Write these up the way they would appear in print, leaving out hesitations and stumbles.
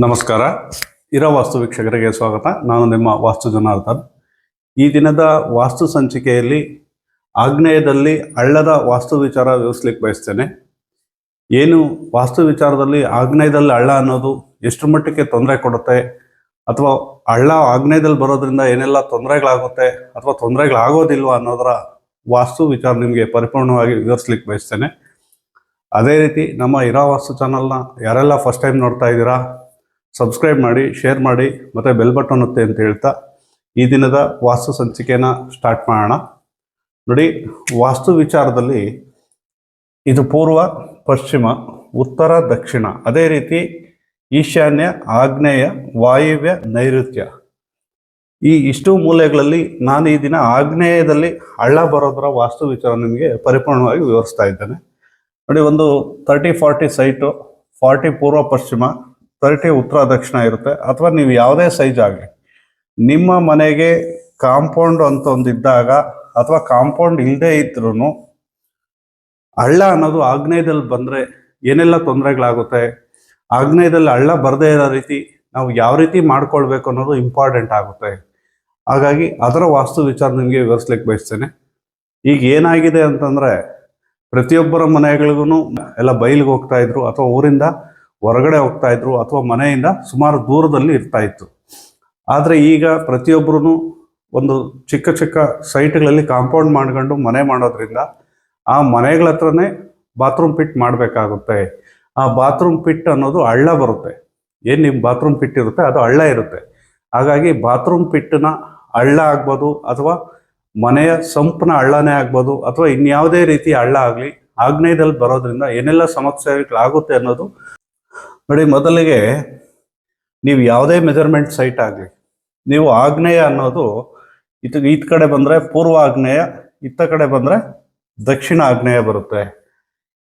ನಮಸ್ಕಾರ. ಇರೋ ವಾಸ್ತು ವೀಕ್ಷಕರಿಗೆ ಸ್ವಾಗತ. ನಾನು ನಿಮ್ಮ ವಾಸ್ತು ಜನಾರ್ದನ್. ಈ ದಿನದ ವಾಸ್ತು ಸಂಚಿಕೆಯಲ್ಲಿ ಆಗ್ನೇಯದಲ್ಲಿ ಹಳ್ಳದ ವಾಸ್ತು ವಿಚಾರ ವಿವರಿಸ್ಲಿಕ್ಕೆ ಬಯಸ್ತೇನೆ. ಏನು ವಾಸ್ತು ವಿಚಾರದಲ್ಲಿ ಆಗ್ನೇಯದಲ್ಲಿ ಹಳ್ಳ ಅನ್ನೋದು ಎಷ್ಟು ಮಟ್ಟಕ್ಕೆ ತೊಂದರೆ ಕೊಡುತ್ತೆ, ಅಥವಾ ಹಳ್ಳ ಆಗ್ನೇಯದಲ್ಲಿ ಬರೋದ್ರಿಂದ ಏನೆಲ್ಲ ತೊಂದರೆಗಳಾಗುತ್ತೆ ಅಥವಾ ತೊಂದರೆಗಳಾಗೋದಿಲ್ವ ಅನ್ನೋದರ ವಾಸ್ತು ವಿಚಾರ ನಿಮಗೆ ಪರಿಪೂರ್ಣವಾಗಿ ವಿವರಿಸ್ಲಿಕ್ಕೆ ಬಯಸ್ತೇನೆ. ಅದೇ ರೀತಿ ನಮ್ಮ ಇರೋ ವಾಸ್ತು ಚಾನಲ್ನ ಯಾರೆಲ್ಲ ಫಸ್ಟ್ ಟೈಮ್ ನೋಡ್ತಾ ಇದ್ದೀರಾ, ಸಬ್ಸ್ಕ್ರೈಬ್ ಮಾಡಿ, ಶೇರ್ ಮಾಡಿ, ಮತ್ತು ಬೆಲ್ ಬಟನ್ ಒತ್ತಿ ಅಂತ ಹೇಳ್ತಾ ಈ ದಿನದ ವಾಸ್ತು ಸಂಚಿಕೆನ ಸ್ಟಾರ್ಟ್ ಮಾಡೋಣ. ನೋಡಿ, ವಾಸ್ತು ವಿಚಾರದಲ್ಲಿ ಇದು ಪೂರ್ವ, ಪಶ್ಚಿಮ, ಉತ್ತರ, ದಕ್ಷಿಣ, ಅದೇ ರೀತಿ ಈಶಾನ್ಯ, ಆಗ್ನೇಯ, ವಾಯುವ್ಯ, ನೈಋತ್ಯ, ಈ ಇಷ್ಟು ಮೂಲೆಗಳಲ್ಲಿ ನಾನು ಈ ದಿನ ಆಗ್ನೇಯದಲ್ಲಿ ಹಳ್ಳ ಬರೋದರ ವಾಸ್ತು ವಿಚಾರ ನಿಮಗೆ ಪರಿಪೂರ್ಣವಾಗಿ ವಿವರಿಸ್ತಾ ಇದ್ದೇನೆ. ನೋಡಿ, ಒಂದು 30-40 ಸೈಟು, 40 ಪೂರ್ವ ಪಶ್ಚಿಮ, 30 ಉತ್ತರ ದಕ್ಷಿಣ ಇರುತ್ತೆ. ಅಥವಾ ನೀವು ಯಾವುದೇ ಸೈಜ್ ಆಗಲಿ, ನಿಮ್ಮ ಮನೆಗೆ ಕಾಂಪೌಂಡ್ ಅಂತ ಒಂದಿದ್ದಾಗ ಅಥವಾ ಕಾಂಪೌಂಡ್ ಇಲ್ಲದೆ ಇದ್ರೂ ಹಳ್ಳ ಅನ್ನೋದು ಆಗ್ನೇಯದಲ್ಲಿ ಬಂದರೆ ಏನೆಲ್ಲ ತೊಂದರೆಗಳಾಗುತ್ತೆ, ಆಗ್ನೇಯದಲ್ಲಿ ಹಳ್ಳ ಬರದೇ ಇರೋ ರೀತಿ ನಾವು ಯಾವ ರೀತಿ ಮಾಡ್ಕೊಳ್ಬೇಕು ಅನ್ನೋದು ಇಂಪಾರ್ಟೆಂಟ್ ಆಗುತ್ತೆ. ಹಾಗಾಗಿ ಅದರ ವಾಸ್ತು ವಿಚಾರ ನಿಮಗೆ ವಿವರಿಸ್ಲಿಕ್ಕೆ ಬಯಸ್ತೇನೆ. ಈಗ ಏನಾಗಿದೆ ಅಂತಂದರೆ, ಪ್ರತಿಯೊಬ್ಬರ ಮನೆಗಳಿಗೂ ಎಲ್ಲ ಬಯಲಿಗೆ ಹೋಗ್ತಾ ಇದ್ರು, ಅಥವಾ ಊರಿಂದ ಹೊರಗಡೆ ಹೋಗ್ತಾ ಇದ್ರು, ಅಥವಾ ಮನೆಯಿಂದ ಸುಮಾರು ದೂರದಲ್ಲಿ ಇರ್ತಾ ಇತ್ತು. ಆದರೆ ಈಗ ಪ್ರತಿಯೊಬ್ಬರೂ ಒಂದು ಚಿಕ್ಕ ಚಿಕ್ಕ ಸೈಟ್ಗಳಲ್ಲಿ ಕಾಂಪೌಂಡ್ ಮಾಡ್ಕೊಂಡು ಮನೆ ಮಾಡೋದ್ರಿಂದ ಆ ಮನೆಗಳ ಹತ್ರನೇ ಬಾತ್ರೂಮ್ ಪಿಟ್ ಮಾಡಬೇಕಾಗುತ್ತೆ. ಆ ಬಾತ್ರೂಮ್ ಪಿಟ್ ಅನ್ನೋದು ಹಳ್ಳ ಬರುತ್ತೆ. ಏನು ನಿಮ್ಮ ಬಾತ್ರೂಮ್ ಪಿಟ್ ಇರುತ್ತೆ ಅದು ಹಳ್ಳ ಇರುತ್ತೆ. ಹಾಗಾಗಿ ಬಾತ್ರೂಮ್ ಪಿಟ್ಟನ್ನ ಹಳ್ಳ ಆಗ್ಬೋದು, ಅಥವಾ ಮನೆಯ ಸಂಪ್ನ ಹಳ್ಳನೇ ಆಗ್ಬೋದು, ಅಥವಾ ಇನ್ಯಾವುದೇ ರೀತಿ ಹಳ್ಳ ಆಗಲಿ ಆಗ್ನೇಯದಲ್ಲಿ ಬರೋದ್ರಿಂದ ಏನೆಲ್ಲ ಸಮಸ್ಯೆಗಳಾಗುತ್ತೆ ಅನ್ನೋದು ನೋಡಿ. ಮೊದಲಿಗೆ ನೀವು ಯಾವುದೇ ಮೆಜರ್ಮೆಂಟ್ ಸೈಟ್ ಆಗಲಿ, ನೀವು ಆಗ್ನೇಯ ಅನ್ನೋದು ಈ ಕಡೆ ಬಂದರೆ ಪೂರ್ವ ಆಗ್ನೇಯ, ಇತ್ತ ಕಡೆ ಬಂದರೆ ದಕ್ಷಿಣ ಆಗ್ನೇಯ ಬರುತ್ತೆ.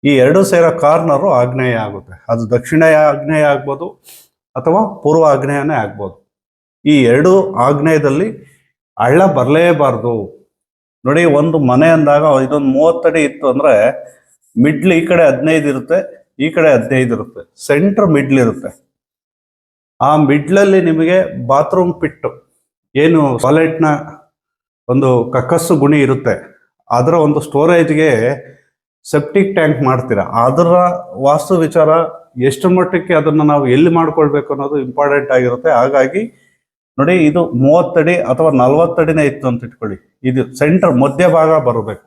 ಈ ಎರಡು ಸೇರೋ ಕಾರ್ನರು ಆಗ್ನೇಯ ಆಗುತ್ತೆ. ಅದು ದಕ್ಷಿಣ ಆಗ್ನೇಯ ಆಗ್ಬೋದು ಅಥವಾ ಪೂರ್ವ ಆಗ್ನೇಯನೇ ಆಗ್ಬೋದು. ಈ ಎರಡು ಆಗ್ನೇಯದಲ್ಲಿ ಹಳ್ಳ ಬರಲೇಬಾರ್ದು. ನೋಡಿ, ಒಂದು ಮನೆ ಅಂದಾಗ ಇದೊಂದು 30 ಅಡಿ ಇತ್ತು ಅಂದರೆ ಮಿಡ್ಲ್ ಈ ಕಡೆ 15 ಇರುತ್ತೆ, ಈ ಕಡೆ 15 ಇರುತ್ತೆ, ಸೆಂಟ್ರ್ ಮಿಡ್ಲ್ ಇರುತ್ತೆ. ಆ ಮಿಡ್ಲಲ್ಲಿ ನಿಮಗೆ ಬಾತ್ರೂಮ್ ಪಿಟ್ಟು, ಏನು ಟಾಯ್ಲೆಟ್ನ ಒಂದು ಕಕ್ಕಸ್ಸು ಗುಣಿ ಇರುತ್ತೆ, ಅದರ ಒಂದು ಸ್ಟೋರೇಜ್ಗೆ ಸೆಪ್ಟಿಕ್ ಟ್ಯಾಂಕ್ ಮಾಡ್ತೀರಾ. ಅದರ ವಾಸ್ತು ವಿಚಾರ ಎಷ್ಟು ಮಟ್ಟಕ್ಕೆ ಅದನ್ನು ನಾವು ಎಲ್ಲಿ ಮಾಡ್ಕೊಳ್ಬೇಕು ಅನ್ನೋದು ಇಂಪಾರ್ಟೆಂಟ್ ಆಗಿರುತ್ತೆ. ಹಾಗಾಗಿ ನೋಡಿ, ಇದು 30 ಅಡಿ ಅಥವಾ 40 ಅಡಿನೇ ಇತ್ತು ಅಂತ ಇಟ್ಕೊಳ್ಳಿ, ಇದು ಸೆಂಟ್ರ್ ಮಧ್ಯಭಾಗ ಬರಬೇಕು.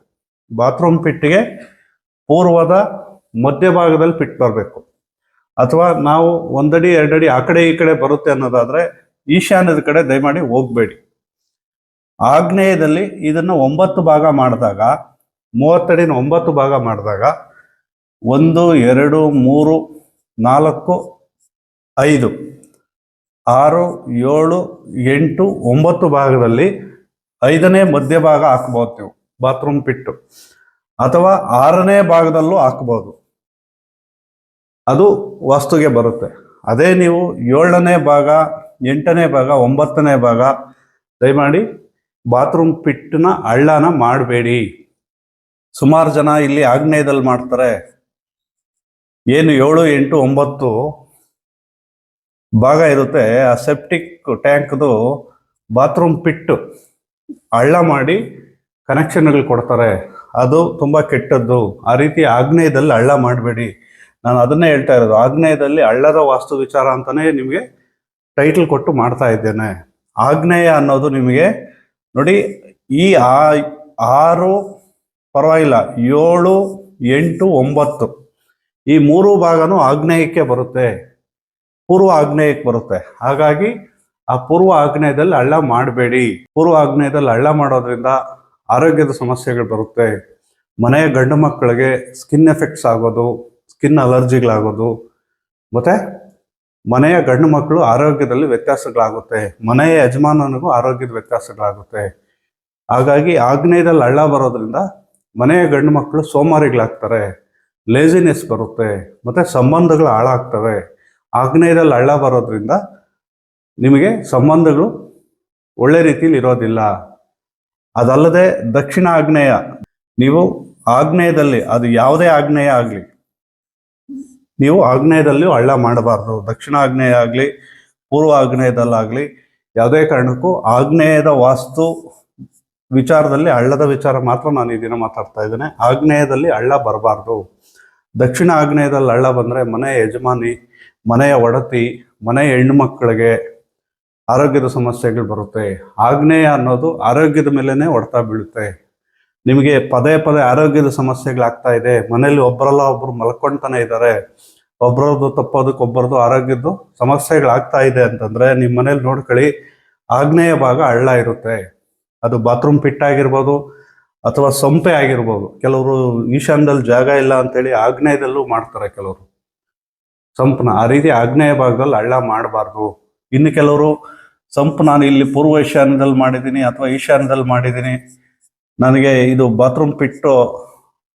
ಬಾತ್ರೂಮ್ ಪಿಟ್ಟಿಗೆ ಪೂರ್ವದ ಮಧ್ಯಭಾಗದಲ್ಲಿ ಪಿಟ್ ಬರಬೇಕು. ಅಥವಾ ನಾವು 1 ಅಡಿ 2 ಅಡಿ ಆ ಕಡೆ ಈ ಕಡೆ ಬರುತ್ತೆ ಅನ್ನೋದಾದರೆ ಈಶಾನ್ಯದ ಕಡೆ ದಯಮಾಡಿ ಹೋಗಬೇಡಿ. ಆಗ್ನೇಯದಲ್ಲಿ ಇದನ್ನು 9 ಭಾಗ ಮಾಡಿದಾಗ, 30 ಅಡಿನ 9 ಭಾಗ ಮಾಡಿದಾಗ 1, 2, 3, 4, 5, 6, 7, 8, 9 ಭಾಗದಲ್ಲಿ 5ನೇ ಮಧ್ಯಭಾಗ ಹಾಕ್ಬೋದು ನೀವು ಬಾತ್ರೂಮ್ ಪಿಟ್ಟು, ಅಥವಾ 6ನೇ ಭಾಗದಲ್ಲೂ ಹಾಕ್ಬೋದು. ಅದು ವಾಸ್ತುಗೆ ಬರುತ್ತೆ. ಅದೇ ನೀವು 7ನೇ ಭಾಗ, 8ನೇ ಭಾಗ, 9ನೇ ಭಾಗ ದಯಮಾಡಿ ಬಾತ್ರೂಮ್ ಪಿಟ್ಟನ್ನ ಹಳ್ಳನ ಮಾಡಬೇಡಿ. ಸುಮಾರು ಜನ ಇಲ್ಲಿ ಆಗ್ನೇಯದಲ್ಲಿ ಮಾಡ್ತಾರೆ. ಏನು 7, 8, 9 ಭಾಗ ಇರುತ್ತೆ, ಆ ಸೆಪ್ಟಿಕ್ ಟ್ಯಾಂಕ್ದು ಬಾತ್ರೂಮ್ ಪಿಟ್ಟು ಹಳ್ಳ ಮಾಡಿ ಕನೆಕ್ಷನ್ಗಳು ಕೊಡ್ತಾರೆ. ಅದು ತುಂಬ ಕೆಟ್ಟದ್ದು. ಆ ರೀತಿ ಆಗ್ನೇಯದಲ್ಲಿ ಹಳ್ಳ ಮಾಡಬೇಡಿ. ನಾನು ಅದನ್ನೇ ಹೇಳ್ತಾ ಇರೋದು. ಆಗ್ನೇಯದಲ್ಲಿ ಹಳ್ಳದ ವಾಸ್ತು ವಿಚಾರ ಅಂತಲೇ ನಿಮಗೆ ಟೈಟಲ್ ಕೊಟ್ಟು ಮಾಡ್ತಾ ಇದ್ದೇನೆ. ಆಗ್ನೇಯ ಅನ್ನೋದು ನಿಮಗೆ ನೋಡಿ, ಈ 6 ಪರವಾಗಿಲ್ಲ, 7, 8, 9 ಈ 3 ಭಾಗನೂ ಆಗ್ನೇಯಕ್ಕೆ ಬರುತ್ತೆ, ಪೂರ್ವ ಆಗ್ನೇಯಕ್ಕೆ ಬರುತ್ತೆ. ಹಾಗಾಗಿ ಆ ಪೂರ್ವ ಆಗ್ನೇಯದಲ್ಲಿ ಹಳ್ಳ ಮಾಡಬೇಡಿ. ಪೂರ್ವ ಆಗ್ನೇಯದಲ್ಲಿ ಹಳ್ಳ ಮಾಡೋದ್ರಿಂದ ಆರೋಗ್ಯದ ಸಮಸ್ಯೆಗಳು ಬರುತ್ತೆ. ಮನೆಯ ಗಂಡು ಮಕ್ಕಳಿಗೆ ಸ್ಕಿನ್ ಎಫೆಕ್ಟ್ಸ್ ಆಗೋದು, ಸ್ಕಿನ್ ಅಲರ್ಜಿಗಳಾಗೋದು, ಮತ್ತು ಮನೆಯ ಗಂಡು ಮಕ್ಕಳು ಆರೋಗ್ಯದಲ್ಲಿ ವ್ಯತ್ಯಾಸಗಳಾಗುತ್ತೆ, ಮನೆಯ ಯಜಮಾನನಿಗೂ ಆರೋಗ್ಯದ ವ್ಯತ್ಯಾಸಗಳಾಗುತ್ತೆ. ಹಾಗಾಗಿ ಆಗ್ನೇಯದಲ್ಲಿ ಹಳ್ಳ ಬರೋದ್ರಿಂದ ಮನೆಯ ಗಂಡು ಮಕ್ಕಳು ಸೋಮಾರಿಗಳಾಗ್ತಾರೆ, ಲೇಜಿನೆಸ್ ಬರುತ್ತೆ, ಮತ್ತು ಸಂಬಂಧಗಳು ಹಾಳಾಗ್ತವೆ. ಆಗ್ನೇಯದಲ್ಲಿ ಹಳ್ಳ ಬರೋದ್ರಿಂದ ನಿಮಗೆ ಸಂಬಂಧಗಳು ಒಳ್ಳೆ ರೀತಿಯಲ್ಲಿ ಇರೋದಿಲ್ಲ. ಅದಲ್ಲದೆ ದಕ್ಷಿಣ ಆಗ್ನೇಯ, ನೀವು ಆಗ್ನೇಯದಲ್ಲಿ ಅದು ಯಾವುದೇ ಆಗ್ನೇಯ ಆಗಲಿ, ನೀವು ಆಗ್ನೇಯದಲ್ಲಿಯೂ ಹಳ್ಳ ಮಾಡಬಾರ್ದು. ದಕ್ಷಿಣ ಆಗ್ನೇಯ ಆಗಲಿ ಪೂರ್ವ ಆಗ್ನೇಯದಲ್ಲಾಗಲಿ ಯಾವುದೇ ಕಾರಣಕ್ಕೂ ಆಗ್ನೇಯದ ವಾಸ್ತು ವಿಚಾರದಲ್ಲಿ ಹಳ್ಳದ ವಿಚಾರ ಮಾತ್ರ ನಾನು ಈ ದಿನ ಮಾತಾಡ್ತಾ ಇದ್ದೇನೆ. ಆಗ್ನೇಯದಲ್ಲಿ ಹಳ್ಳ ಬರಬಾರ್ದು. ದಕ್ಷಿಣ ಆಗ್ನೇಯದಲ್ಲಿ ಹಳ್ಳ ಬಂದರೆ ಮನೆಯ ಯಜಮಾನಿ, ಮನೆಯ ಒಡತಿ, ಮನೆಯ ಹೆಣ್ಣುಮಕ್ಕಳಿಗೆ ಆರೋಗ್ಯದ ಸಮಸ್ಯೆಗಳು ಬರುತ್ತೆ. ಆಗ್ನೇಯ ಅನ್ನೋದು ಆರೋಗ್ಯದ ಮೇಲೇ ಹೊಡೆತ ಬೀಳುತ್ತೆ. ನಿಮಗೆ ಪದೇ ಪದೇ ಆರೋಗ್ಯದ ಸಮಸ್ಯೆಗಳಾಗ್ತಾ ಇದೆ, ಮನೇಲಿ ಒಬ್ಬರಲ್ಲ ಒಬ್ಬರು ಮಲ್ಕೊಳ್ತಾನೆ ಇದ್ದಾರೆ, ಒಬ್ಬರದ್ದು ತಪ್ಪೋದಕ್ಕೆ ಒಬ್ಬರದ್ದು ಆರೋಗ್ಯದ್ದು ಸಮಸ್ಯೆಗಳಾಗ್ತಾ ಇದೆ ಅಂತಂದ್ರೆ ನಿಮ್ಮ ಮನೇಲಿ ನೋಡ್ಕೊಳ್ಳಿ, ಆಗ್ನೇಯ ಭಾಗ ಹಳ್ಳ ಇರುತ್ತೆ. ಅದು ಬಾತ್ರೂಮ್ ಪಿಟ್ ಆಗಿರ್ಬೋದು ಅಥವಾ ಸೊಂಪೆ ಆಗಿರ್ಬೋದು. ಕೆಲವರು ಈಶಾನ್ಯದಲ್ಲಿ ಜಾಗ ಇಲ್ಲ ಅಂತೇಳಿ ಆಗ್ನೇಯದಲ್ಲೂ ಮಾಡ್ತಾರೆ ಕೆಲವರು ಸಂಪನ. ಆ ರೀತಿ ಆಗ್ನೇಯ ಭಾಗದಲ್ಲಿ ಹಳ್ಳ ಮಾಡಬಾರ್ದು. ಇನ್ನು ಕೆಲವರು ಸಂಪು ನಾನು ಇಲ್ಲಿ ಪೂರ್ವ ಈಶಾನ್ಯದಲ್ಲಿ ಮಾಡಿದ್ದೀನಿ ಅಥವಾ ಈಶಾನ್ಯದಲ್ಲಿ ಮಾಡಿದ್ದೀನಿ, ನನಗೆ ಇದು ಬಾತ್ರೂಮ್ ಪಿಟ್ಟು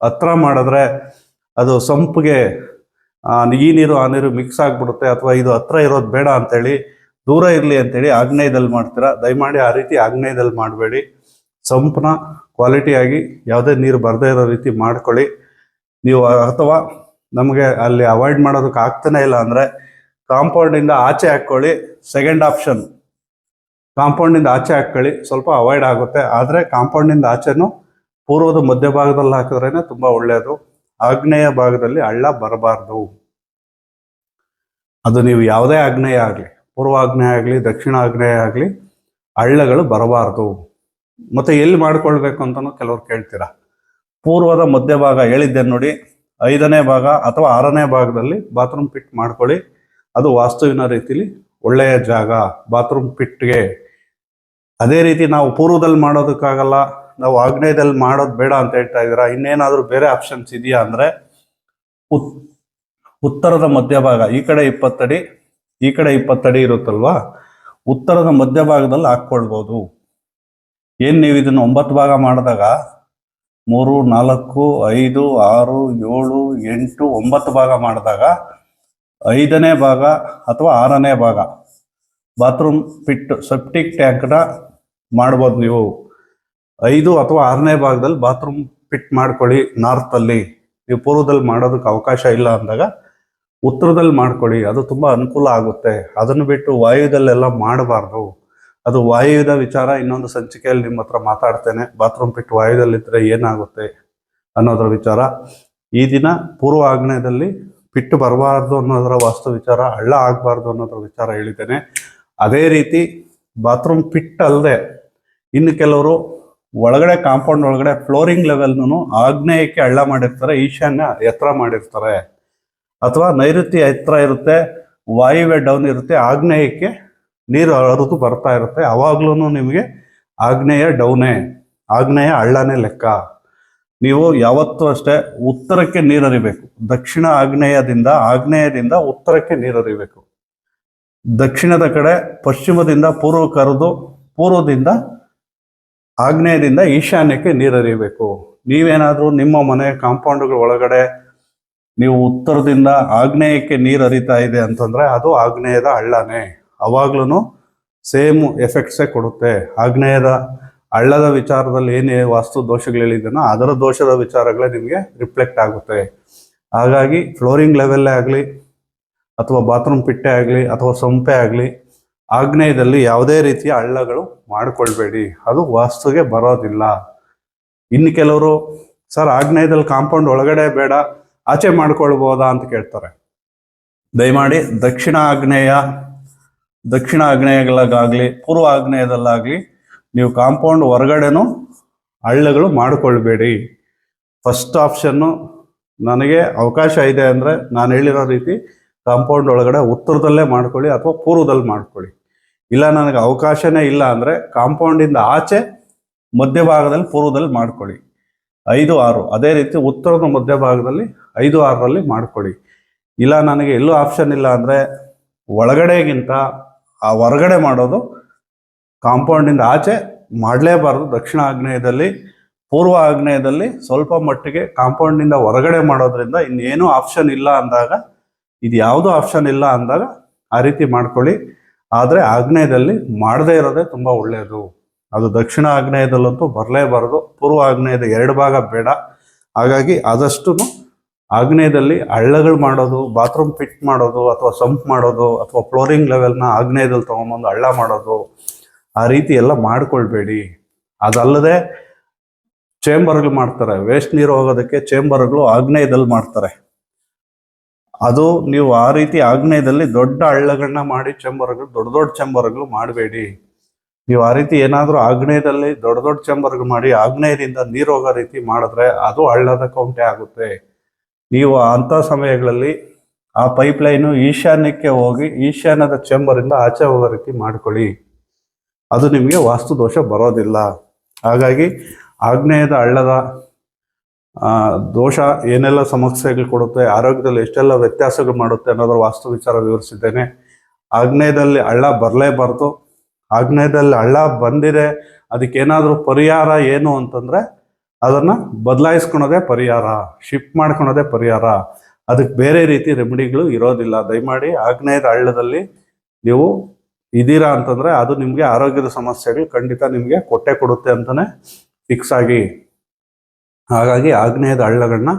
ಹತ್ರ ಮಾಡಿದ್ರೆ ಅದು ಸಂಪಿಗೆ ಈ ನೀರು ಆ ನೀರು ಮಿಕ್ಸ್ ಆಗಿಬಿಡುತ್ತೆ, ಅಥವಾ ಇದು ಹತ್ರ ಇರೋದು ಬೇಡ ಅಂತೇಳಿ ದೂರ ಇರಲಿ ಅಂತೇಳಿ ಆಗ್ನೇಯದಲ್ಲಿ ಮಾಡ್ತೀರಾ. ದಯಮಾಡಿ ಆ ರೀತಿ ಆಗ್ನೇಯದಲ್ಲಿ ಮಾಡಬೇಡಿ. ಸಂಪನ್ನ ಕ್ವಾಲಿಟಿಯಾಗಿ ಯಾವುದೇ ನೀರು ಬರದೇ ಇರೋ ರೀತಿ ಮಾಡ್ಕೊಳ್ಳಿ ನೀವು. ಅಥವಾ ನಮಗೆ ಅಲ್ಲಿ ಅವಾಯ್ಡ್ ಮಾಡೋದಕ್ಕೆ ಆಗ್ತಾನೆ ಇಲ್ಲ ಅಂದರೆ ಕಾಂಪೌಂಡಿಂದ ಆಚೆ ಹಾಕ್ಕೊಳ್ಳಿ. ಸೆಕೆಂಡ್ ಆಪ್ಷನ್, ಕಾಂಪೌಂಡಿಂದ ಆಚೆ ಹಾಕ್ಕೊಳ್ಳಿ, ಸ್ವಲ್ಪ ಅವಾಯ್ಡ್ ಆಗುತ್ತೆ. ಆದರೆ ಕಾಂಪೌಂಡಿಂದ ಆಚೆನೂ ಪೂರ್ವದ ಮಧ್ಯಭಾಗದಲ್ಲಿ ಹಾಕಿದ್ರೇ ತುಂಬ ಒಳ್ಳೆಯದು. ಆಗ್ನೇಯ ಭಾಗದಲ್ಲಿ ಹಳ್ಳ ಬರಬಾರ್ದು. ಅದು ನೀವು ಯಾವುದೇ ಆಗ್ನೇಯ ಆಗಲಿ, ಪೂರ್ವ ಆಗ್ನೇಯ ಆಗಲಿ ದಕ್ಷಿಣ ಆಗ್ನೇಯ ಆಗಲಿ, ಹಳ್ಳಗಳು ಬರಬಾರ್ದು. ಮತ್ತು ಎಲ್ಲಿ ಮಾಡ್ಕೊಳ್ಬೇಕು ಅಂತಲೂ ಕೆಲವ್ರು ಕೇಳ್ತೀರಾ. ಪೂರ್ವದ ಮಧ್ಯಭಾಗ ಹೇಳಿದ್ದೇನೆ ನೋಡಿ, 5ನೇ ಭಾಗ ಅಥವಾ 6ನೇ ಭಾಗದಲ್ಲಿ ಬಾತ್ರೂಮ್ ಪಿಟ್ ಮಾಡ್ಕೊಳ್ಳಿ. ಅದು ವಾಸ್ತುವಿನ ರೀತಿಲಿ ಒಳ್ಳೆಯ ಜಾಗ ಬಾತ್ರೂಮ್ ಪಿಟ್ಗೆ. ಅದೇ ರೀತಿ ನಾವು ಪೂರ್ವದಲ್ಲಿ ಮಾಡೋದಕ್ಕಾಗಲ್ಲ, ನಾವು ಆಗ್ನೇಯದಲ್ಲಿ ಮಾಡೋದು ಬೇಡ ಅಂತ ಹೇಳ್ತಾ ಇದ್ದೀರಾ, ಇನ್ನೇನಾದರೂ ಬೇರೆ ಆಪ್ಷನ್ಸ್ ಇದೆಯಾ ಅಂದರೆ ಉತ್ತರದ ಮಧ್ಯಭಾಗ, ಈ ಕಡೆ 20 ಅಡಿ ಈ ಕಡೆ 20 ಅಡಿ ಇರುತ್ತಲ್ವಾ, ಉತ್ತರದ ಮಧ್ಯಭಾಗದಲ್ಲಿ ಹಾಕ್ಕೊಳ್ಬೋದು. ಏನು ನೀವು ಇದನ್ನು 9 ಭಾಗ ಮಾಡಿದಾಗ 3, 4, 5, 6, 7, 8, 9 ಭಾಗ ಮಾಡಿದಾಗ 5ನೇ ಭಾಗ ಅಥವಾ 6ನೇ ಭಾಗ ಬಾತ್ರೂಮ್ ಪಿಟ್ ಸೆಪ್ಟಿಕ್ ಟ್ಯಾಂಕ್ನ ಮಾಡ್ಬೋದು. ನೀವು 5 ಅಥವಾ 6ನೇ ಭಾಗದಲ್ಲಿ ಬಾತ್ರೂಮ್ ಪಿಟ್ ಮಾಡ್ಕೊಳ್ಳಿ. ನಾರ್ತಲ್ಲಿ ನೀವು ಪೂರ್ವದಲ್ಲಿ ಮಾಡೋದಕ್ಕೆ ಅವಕಾಶ ಇಲ್ಲ ಅಂದಾಗ ಉತ್ತರದಲ್ಲಿ ಮಾಡ್ಕೊಳ್ಳಿ, ಅದು ತುಂಬ ಅನುಕೂಲ ಆಗುತ್ತೆ. ಅದನ್ನು ಬಿಟ್ಟು ವಾಯುವ್ಯದಲ್ಲೆಲ್ಲ ಮಾಡಬಾರ್ದು. ಅದು ವಾಯುವ್ಯದ ವಿಚಾರ ಇನ್ನೊಂದು ಸಂಚಿಕೆಯಲ್ಲಿ ನಿಮ್ಮ ಹತ್ರ ಮಾತಾಡ್ತೇನೆ. ಬಾತ್ರೂಮ್ ಪಿಟ್ ವಾಯುವ್ಯದಲ್ಲಿದ್ದರೆ ಏನಾಗುತ್ತೆ ಅನ್ನೋದರ ವಿಚಾರ. ಈ ದಿನ ಪೂರ್ವ ಆಗ್ನೇಯದಲ್ಲಿ ಪಿಟ್ಟು ಬರಬಾರ್ದು ಅನ್ನೋದರ ವಾಸ್ತು ವಿಚಾರ, ಹಳ್ಳ ಆಗಬಾರ್ದು ಅನ್ನೋದರ ವಿಚಾರ ಹೇಳಿದ್ದೇನೆ. ಅದೇ ರೀತಿ ಬಾತ್ರೂಮ್ ಪಿಟ್ ಅಲ್ಲದೆ ಇನ್ನು ಕೆಲವರು ಒಳಗಡೆ ಕಾಂಪೌಂಡ್ ಒಳಗಡೆ ಫ್ಲೋರಿಂಗ್ ಲೆವೆಲ್ನು ಆಗ್ನೇಯಕ್ಕೆ ಹಳ್ಳ ಮಾಡಿರ್ತಾರೆ, ಈಶಾನ್ಯ ಎತ್ತರ ಮಾಡಿರ್ತಾರೆ. ಅಥವಾ ನೈಋತ್ಯ ಎತ್ತರ ಇರುತ್ತೆ, ವಾಯುವ್ಯ ಡೌನ್ ಇರುತ್ತೆ, ಆಗ್ನೇಯಕ್ಕೆ ನೀರು ಹರಿದು ಬರ್ತಾ ಇರುತ್ತೆ. ಅವಾಗ್ಲೂ ನಿಮಗೆ ಆಗ್ನೇಯ ಡೌನೇ, ಆಗ್ನೇಯ ಹಳ್ಳನೇ ಲೆಕ್ಕ. ನೀವು ಯಾವತ್ತೂ ಅಷ್ಟೇ ಉತ್ತರಕ್ಕೆ ನೀರು ಹರಿಬೇಕು. ದಕ್ಷಿಣ ಆಗ್ನೇಯದಿಂದ ಉತ್ತರಕ್ಕೆ ನೀರು ಹರಿಬೇಕು. ದಕ್ಷಿಣದ ಕಡೆ ಪಶ್ಚಿಮದಿಂದ ಪೂರ್ವಕ್ಕೆ ಹರಿದು ಪೂರ್ವದಿಂದ ಆಗ್ನೇಯದಿಂದ ಈಶಾನ್ಯಕ್ಕೆ ನೀರು ಹರಿಬೇಕು. ನೀವೇನಾದರೂ ನಿಮ್ಮ ಮನೆ ಕಾಂಪೌಂಡ್ಗಳ ಒಳಗಡೆ ನೀವು ಉತ್ತರದಿಂದ ಆಗ್ನೇಯಕ್ಕೆ ನೀರು ಹರಿತಾ ಇದೆ ಅಂತಂದರೆ ಅದು ಆಗ್ನೇಯದ ಹಳ್ಳನೇ. ಅವಾಗ್ಲೂ ಸೇಮ್ ಎಫೆಕ್ಟ್ಸೇ ಕೊಡುತ್ತೆ. ಆಗ್ನೇಯದ ಹಳ್ಳದ ವಿಚಾರದಲ್ಲಿ ಏನೇ ವಾಸ್ತು ದೋಷಗಳಿದೆಯೋ ಅದರ ದೋಷದ ವಿಚಾರಗಳೇ ನಿಮಗೆ ರಿಫ್ಲೆಕ್ಟ್ ಆಗುತ್ತೆ. ಹಾಗಾಗಿ ಫ್ಲೋರಿಂಗ್ ಲೆವೆಲ್ಲೇ ಆಗಲಿ ಅಥವಾ ಬಾತ್ರೂಮ್ ಪಿಟ್ಟೆ ಆಗಲಿ ಅಥವಾ ಸೊಂಪೆ ಆಗಲಿ, ಆಗ್ನೇಯದಲ್ಲಿ ಯಾವುದೇ ರೀತಿಯ ಹಳ್ಳಗಳು ಮಾಡಿಕೊಳ್ಬೇಡಿ, ಅದು ವಾಸ್ತುಗೆ ಬರೋದಿಲ್ಲ. ಇನ್ನು ಕೆಲವರು ಸರ್ ಆಗ್ನೇಯದಲ್ಲಿ ಕಾಂಪೌಂಡ್ ಒಳಗಡೆ ಬೇಡ ಆಚೆ ಮಾಡ್ಕೊಳ್ಬೋದಾ ಅಂತ ಕೇಳ್ತಾರೆ. ದಯಮಾಡಿ ದಕ್ಷಿಣ ಆಗ್ನೇಯಗಳಾಗಲಿ ಪೂರ್ವ ಆಗ್ನೇಯದಲ್ಲಾಗಲಿ ನೀವು ಕಾಂಪೌಂಡ್ ಹೊರಗಡೆನೂ ಹಳ್ಳಗಳು ಮಾಡಿಕೊಳ್ಬೇಡಿ. ಫಸ್ಟ್ ಆಪ್ಷನ್ನು, ನನಗೆ ಅವಕಾಶ ಇದೆ ಅಂದರೆ ನಾನು ಹೇಳಿರೋ ರೀತಿ ಕಾಂಪೌಂಡ್ ಒಳಗಡೆ ಉತ್ತರದಲ್ಲೇ ಮಾಡ್ಕೊಳ್ಳಿ ಅಥವಾ ಪೂರ್ವದಲ್ಲಿ ಮಾಡ್ಕೊಳ್ಳಿ. ಇಲ್ಲ ನನಗೆ ಅವಕಾಶನೇ ಇಲ್ಲ ಅಂದರೆ ಕಾಂಪೌಂಡಿಂದ ಆಚೆ ಮಧ್ಯಭಾಗದಲ್ಲಿ ಪೂರ್ವದಲ್ಲಿ ಮಾಡ್ಕೊಳ್ಳಿ. 5, 6 ಅದೇ ರೀತಿ ಉತ್ತರದ ಮಧ್ಯಭಾಗದಲ್ಲಿ 5, 6ರಲ್ಲಿ ಮಾಡ್ಕೊಳ್ಳಿ. ಇಲ್ಲ ನನಗೆ ಎಲ್ಲೂ ಆಪ್ಷನ್ ಇಲ್ಲ ಅಂದರೆ ಒಳಗಡೆಗಿಂತ ಆ ಹೊರಗಡೆ ಮಾಡೋದು, ಕಾಂಪೌಂಡಿಂದ ಆಚೆ ಮಾಡಲೇಬಾರ್ದು. ದಕ್ಷಿಣ ಆಗ್ನೇಯದಲ್ಲಿ ಪೂರ್ವ ಆಗ್ನೇಯದಲ್ಲಿ ಸ್ವಲ್ಪ ಮಟ್ಟಿಗೆ ಕಾಂಪೌಂಡಿಂದ ಹೊರಗಡೆ ಮಾಡೋದ್ರಿಂದ ಇನ್ನೇನು ಆಪ್ಷನ್ ಇಲ್ಲ ಅಂದಾಗ, ಇದು ಯಾವುದೂ ಆಪ್ಷನ್ ಇಲ್ಲ ಅಂದಾಗ ಆ ರೀತಿ ಮಾಡ್ಕೊಳ್ಳಿ. ಆದರೆ ಆಗ್ನೇಯದಲ್ಲಿ ಮಾಡದೇ ಇರೋದೇ ತುಂಬ ಒಳ್ಳೆಯದು. ಅದು ದಕ್ಷಿಣ ಆಗ್ನೇಯದಲ್ಲಂತೂ ಬರಲೇಬಾರದು. ಪೂರ್ವ ಆಗ್ನೇಯದ 2 ಭಾಗ ಬೇಡ. ಹಾಗಾಗಿ ಆದಷ್ಟು ಆಗ್ನೇಯದಲ್ಲಿ ಹಳ್ಳಗಳು ಮಾಡೋದು, ಬಾತ್ರೂಮ್ ಫಿಟ್ ಮಾಡೋದು ಅಥವಾ ಸಂಪ್ ಮಾಡೋದು ಅಥವಾ ಫ್ಲೋರಿಂಗ್ ಲೆವೆಲ್ನ ಆಗ್ನೇಯದಲ್ಲಿ ತೊಗೊಂಬಂದು ಹಳ್ಳ ಮಾಡೋದು, ಆ ರೀತಿ ಎಲ್ಲ ಮಾಡ್ಕೊಳ್ಬೇಡಿ. ಅದಲ್ಲದೆ ಚೇಂಬರ್ಗಳು ಮಾಡ್ತಾರೆ, ವೇಸ್ಟ್ ನೀರು ಹೋಗೋದಕ್ಕೆ ಚೇಂಬರ್ಗಳು ಆಗ್ನೇಯದಲ್ಲಿ ಮಾಡ್ತಾರೆ. ಅದು ನೀವು ಆ ರೀತಿ ಆಗ್ನೇಯದಲ್ಲಿ ದೊಡ್ಡ ಹಳ್ಳಗಳನ್ನ ಮಾಡಿ ಚೇಂಬರ್ಗಳು, ದೊಡ್ಡ ದೊಡ್ಡ ಚೇಂಬರ್ಗಳು ಮಾಡಬೇಡಿ. ನೀವು ಆ ರೀತಿ ಏನಾದರೂ ಆಗ್ನೇಯದಲ್ಲಿ ದೊಡ್ಡ ದೊಡ್ಡ ಚೇಂಬರ್ಗಳು ಮಾಡಿ ಆಗ್ನೇಯದಿಂದ ನೀರು ಹೋಗೋ ರೀತಿ ಮಾಡಿದ್ರೆ ಅದು ಹಳ್ಳದ ಕೌಂಟೆ ಆಗುತ್ತೆ. ನೀವು ಅಂಥ ಸಮಯಗಳಲ್ಲಿ ಆ ಪೈಪ್ಲೈನು ಈಶಾನ್ಯಕ್ಕೆ ಹೋಗಿ ಈಶಾನ್ಯದ ಚೇಂಬರಿಂದ ಆಚೆ ಹೋಗೋ ರೀತಿ ಮಾಡ್ಕೊಳ್ಳಿ. ಅದು ನಿಮಗೆ ವಾಸ್ತು ದೋಷ ಬರೋದಿಲ್ಲ. ಹಾಗಾಗಿ ಆಗ್ನೇಯದ ಹಳ್ಳದ ದೋಷ ಏನೆಲ್ಲ ಸಮಸ್ಯೆಗಳು ಕೊಡುತ್ತೆ, ಆರೋಗ್ಯದಲ್ಲಿ ಎಷ್ಟೆಲ್ಲ ವ್ಯತ್ಯಾಸಗಳು ಮಾಡುತ್ತೆ ಅನ್ನೋದ್ರ ವಾಸ್ತು ವಿಚಾರ ವಿವರಿಸಿದ್ದೇನೆ. ಆಗ್ನೇಯದಲ್ಲಿ ಹಳ್ಳ ಬರಲೇಬಾರ್ದು. ಆಗ್ನೇಯದಲ್ಲಿ ಹಳ್ಳ ಬಂದಿದೆ, ಅದಕ್ಕೇನಾದರೂ ಪರಿಹಾರ ಏನು ಅಂತಂದರೆ ಅದನ್ನು ಬದಲಾಯಿಸ್ಕೊಳೋದೇ ಪರಿಹಾರ, ಶಿಫ್ಟ್ ಮಾಡ್ಕೊಳೋದೇ ಪರಿಹಾರ. ಅದಕ್ಕೆ ಬೇರೆ ರೀತಿ ರೆಮಿಡಿಗಳು ಇರೋದಿಲ್ಲ. ದಯಮಾಡಿ ಆಗ್ನೇಯದ ಹಳ್ಳದಲ್ಲಿ ನೀವು ಇದ್ದೀರಾ ಅಂತಂದರೆ ಅದು ನಿಮಗೆ ಆರೋಗ್ಯದ ಸಮಸ್ಯೆಗಳು ಖಂಡಿತ ನಿಮಗೆ ಕೊಟ್ಟೆ ಕೊಡುತ್ತೆ ಅಂತಲೇ ಫಿಕ್ಸ್ ಆಗಿ. ಹಾಗಾಗಿ ಆಗ್ನೇಯದ ಹಳ್ಳಗಳನ್ನ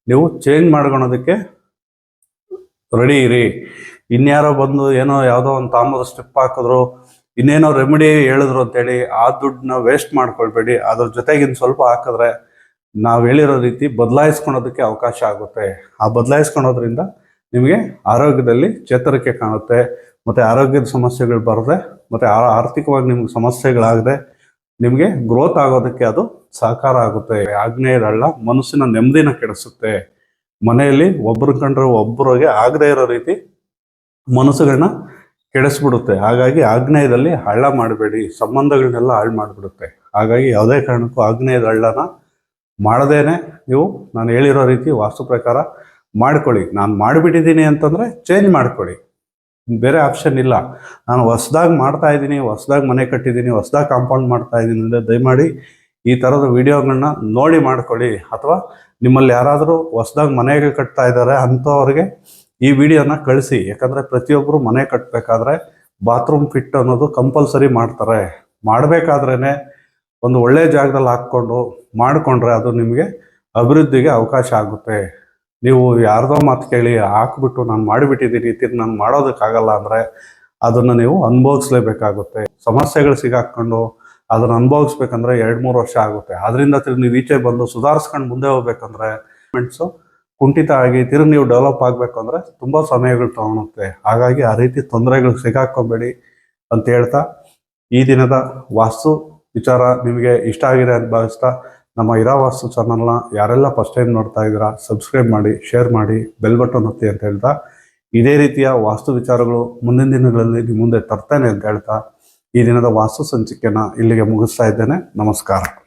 ನೀವು ಚೇಂಜ್ ಮಾಡ್ಕೊಳೋದಕ್ಕೆ ರೆಡಿ ಇರಿ. ಇನ್ಯಾರೋ ಬಂದು ಏನೋ ಯಾವುದೋ ಒಂದು ತಾಮ್ರದ ಸ್ಟೆಪ್ ಹಾಕಿದ್ರು, ಇನ್ನೇನೋ ರೆಮಿಡಿ ಹೇಳಿದ್ರು ಅಂತೇಳಿ ಆ ದುಡ್ಡನ್ನ ವೇಸ್ಟ್ ಮಾಡ್ಕೊಳ್ಬೇಡಿ. ಅದ್ರ ಜೊತೆಗಿನ ಸ್ವಲ್ಪ ಹಾಕಿದ್ರೆ ನಾವು ಹೇಳಿರೋ ರೀತಿ ಬದಲಾಯಿಸ್ಕೊಳೋದಕ್ಕೆ ಅವಕಾಶ ಆಗುತ್ತೆ. ಆ ಬದಲಾಯಿಸ್ಕೊಳೋದ್ರಿಂದ ನಿಮಗೆ ಆರೋಗ್ಯದಲ್ಲಿ ಚೇತರಿಕೆ ಕಾಣುತ್ತೆ, ಮತ್ತು ಆರೋಗ್ಯದ ಸಮಸ್ಯೆಗಳು ಬರದೆ, ಮತ್ತು ಆರ್ಥಿಕವಾಗಿ ನಿಮ್ಗೆ ಸಮಸ್ಯೆಗಳಾಗದೆ ನಿಮಗೆ ಗ್ರೋತ್ ಆಗೋದಕ್ಕೆ ಅದು ಸಹಕಾರ ಆಗುತ್ತೆ. ಆಗ್ನೇಯದ ಹಳ್ಳ ಮನಸ್ಸಿನ ನೆಮ್ಮದಿನ ಕೆಡಿಸುತ್ತೆ. ಮನೆಯಲ್ಲಿ ಒಬ್ಬರು ಕಂಡ್ರೆ ಒಬ್ಬರಿಗೆ ಆಗದೆ ಇರೋ ರೀತಿ ಮನಸ್ಸುಗಳನ್ನ ಕೆಡಿಸ್ಬಿಡುತ್ತೆ. ಹಾಗಾಗಿ ಆಗ್ನೇಯದಲ್ಲಿ ಹಳ್ಳ ಮಾಡಬೇಡಿ, ಸಂಬಂಧಗಳನ್ನೆಲ್ಲ ಹಾಳು ಮಾಡಿಬಿಡುತ್ತೆ. ಹಾಗಾಗಿ ಯಾವುದೇ ಕಾರಣಕ್ಕೂ ಆಗ್ನೇಯದ ಹಳ್ಳನ ಮಾಡದೇನೆ ನೀವು ನಾನು ಹೇಳಿರೋ ರೀತಿ ವಾಸ್ತು ಪ್ರಕಾರ ಮಾಡ್ಕೊಳ್ಳಿ. ನಾನು ಮಾಡಿಬಿಟ್ಟಿದ್ದೀನಿ ಅಂತಂದರೆ ಚೇಂಜ್ ಮಾಡ್ಕೊಳ್ಳಿ, ಬೇರೆ ಆಪ್ಷನ್ ಇಲ್ಲ. ನಾನು ಹೊಸ್ದಾಗಿ ಮಾಡ್ತಾ ಇದ್ದೀನಿ, ಹೊಸ್ದಾಗಿ ಮನೆ ಕಟ್ಟಿದ್ದೀನಿ, ಹೊಸ್ದಾಗಿ ಕಾಂಪೌಂಡ್ ಮಾಡ್ತಾ ಇದ್ದೀನಿ ಅಂದರೆ ದಯಮಾಡಿ ಈ ಥರದ ವಿಡಿಯೋಗಳನ್ನ ನೋಡಿ ಮಾಡ್ಕೊಳ್ಳಿ. ಅಥವಾ ನಿಮ್ಮಲ್ಲಿ ಯಾರಾದರೂ ಹೊಸ್ದಾಗಿ ಮನೆಗೆ ಕಟ್ತಾ ಇದ್ದಾರೆ ಅಂಥವ್ರಿಗೆ ಈ ವಿಡಿಯೋನ ಕಳಿಸಿ. ಯಾಕಂದರೆ ಪ್ರತಿಯೊಬ್ಬರು ಮನೆ ಕಟ್ಟಬೇಕಾದ್ರೆ ಬಾತ್ರೂಮ್ ಫಿಟ್ ಅನ್ನೋದು ಕಂಪಲ್ಸರಿ ಮಾಡ್ತಾರೆ. ಮಾಡಬೇಕಾದ್ರೇ ಒಂದು ಒಳ್ಳೆಯ ಜಾಗದಲ್ಲಿ ಹಾಕ್ಕೊಂಡು ಮಾಡಿಕೊಂಡ್ರೆ ಅದು ನಿಮಗೆ ಅಭಿವೃದ್ಧಿಗೆ ಅವಕಾಶ ಆಗುತ್ತೆ. ನೀವು ಯಾರ್ದೋ ಮಾತು ಕೇಳಿ ಹಾಕ್ಬಿಟ್ಟು ನಾನು ಮಾಡಿಬಿಟ್ಟಿದ್ದೀನಿ ತಿರ್ಗಿ ನಾನು ಮಾಡೋದಕ್ಕಾಗಲ್ಲ ಅಂದರೆ ಅದನ್ನು ನೀವು ಅನುಭವಿಸ್ಲೇಬೇಕಾಗುತ್ತೆ. ಸಮಸ್ಯೆಗಳು ಸಿಗಾಕೊಂಡು ಅದನ್ನು ಅನುಭವಿಸ್ಬೇಕಂದ್ರೆ 2-3 ವರ್ಷ ಆಗುತ್ತೆ. ಅದರಿಂದ ತಿರ್ಗಿ ನೀವು ಈಚೆ ಬಂದು ಸುಧಾರಿಸ್ಕೊಂಡು ಮುಂದೆ ಹೋಗ್ಬೇಕಂದ್ರೆ ಮೆಂಟ್ಸು ಕುಂಠಿತ ಆಗಿ ತಿರ್ಗಿ ನೀವು ಡೆವಲಪ್ ಆಗಬೇಕು ಅಂದರೆ ತುಂಬ ಸಮಯಗಳು ತಗೊಳುತ್ತೆ. ಹಾಗಾಗಿ ಆ ರೀತಿ ತೊಂದರೆಗಳು ಸಿಗಾಕ್ಕೋಬೇಡಿ ಅಂತ ಹೇಳ್ತಾ ಈ ದಿನದ ವಾಸ್ತು ವಿಚಾರ ನಿಮಗೆ ಇಷ್ಟ ಆಗಿದೆ ಅಂತ ಭಾವಿಸ್ತಾ ನಮ್ಮ ಇರಾವಾಸ್ತು ಚಾನಲ್ನ ಯಾರೆಲ್ಲ ಫಸ್ಟ್ ಟೈಮ್ ನೋಡ್ತಾ ಇದ್ದೀರಾ ಸಬ್ಸ್ಕ್ರೈಬ್ ಮಾಡಿ, ಶೇರ್ ಮಾಡಿ, ಬೆಲ್ ಬಟನ್ ಒತ್ತಿ ಅಂತ ಹೇಳ್ತಾ ಇದೇ ರೀತಿಯ ವಾಸ್ತು ವಿಚಾರಗಳು ಮುಂದಿನ ದಿನಗಳಲ್ಲಿ ನಿಮ್ಮ ಮುಂದೆ ತರ್ತೇನೆ ಅಂತ ಹೇಳ್ತಾ ಈ ದಿನದ ವಾಸ್ತು ಸಂಚಿಕೆನ ಇಲ್ಲಿಗೆ ಮುಗಿಸ್ತಾ ಇದ್ದೇನೆ. ನಮಸ್ಕಾರ.